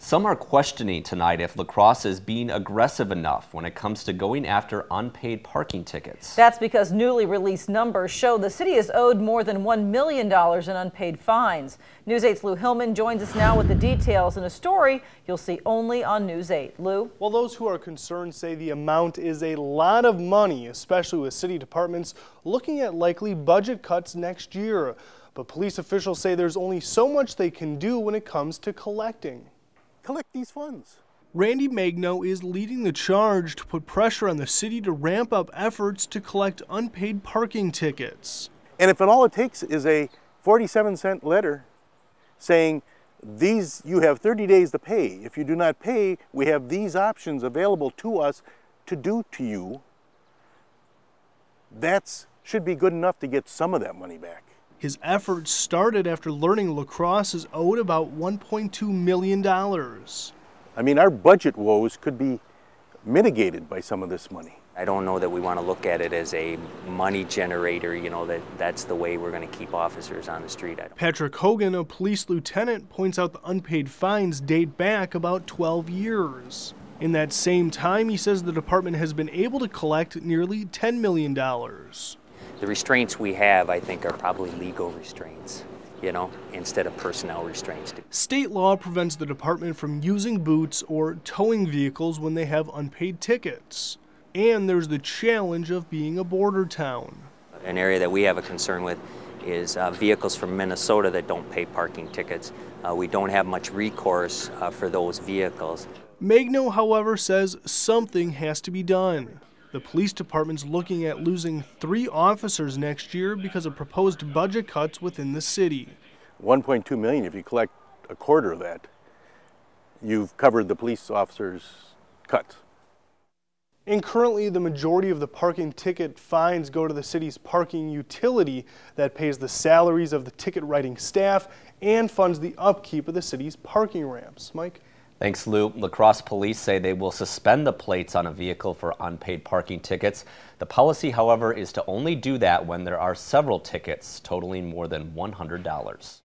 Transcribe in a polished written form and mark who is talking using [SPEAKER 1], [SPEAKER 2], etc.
[SPEAKER 1] Some are questioning tonight if La Crosse is being aggressive enough when it comes to going after unpaid parking tickets.
[SPEAKER 2] That's because newly released numbers show the city is owed more than $1 million in unpaid fines. News 8's Lou Hillman joins us now with the details in a story you'll see only on News 8. Lou?
[SPEAKER 3] Well, those who are concerned say the amount is a lot of money, especially with city departments looking at likely budget cuts next year. But police officials say there's only so much they can do when it comes to collecting.
[SPEAKER 4] Collect these funds.
[SPEAKER 3] Randy Magno is leading the charge to put pressure on the city to ramp up efforts to collect unpaid parking tickets.
[SPEAKER 4] And if all it takes is a 47-cent letter saying, you have 30 days to pay. If you do not pay, we have these options available to us to do to you, that should be good enough to get some of that money back.
[SPEAKER 3] His efforts started after learning La Crosse is owed about $1.2 million.
[SPEAKER 4] I mean, our budget woes could be mitigated by some of this money.
[SPEAKER 5] I don't know that we want to look at it as a money generator, that's the way we're going to keep officers on the street.
[SPEAKER 3] Patrick Hogan, a police lieutenant, points out the unpaid fines date back about 12 years. In that same time, he says the department has been able to collect nearly $10 million.
[SPEAKER 5] The restraints we have, I think, are probably legal restraints, instead of personnel restraints.
[SPEAKER 3] State law prevents the department from using boots or towing vehicles when they have unpaid tickets. And there's the challenge of being a border town.
[SPEAKER 5] An area that we have a concern with is vehicles from Minnesota that don't pay parking tickets. We don't have much recourse for those vehicles.
[SPEAKER 3] Magno, however, says something has to be done. The police department's looking at losing 3 officers next year because of proposed budget cuts within the city.
[SPEAKER 4] $1.2 million, if you collect a quarter of that, you've covered the police officers' cuts.
[SPEAKER 3] And currently, the majority of the parking ticket fines go to the city's parking utility that pays the salaries of the ticket writing staff and funds the upkeep of the city's parking ramps. Mike?
[SPEAKER 1] Thanks, Lou. La Crosse police say they will suspend the plates on a vehicle for unpaid parking tickets. The policy, however, is to only do that when there are several tickets totaling more than $100.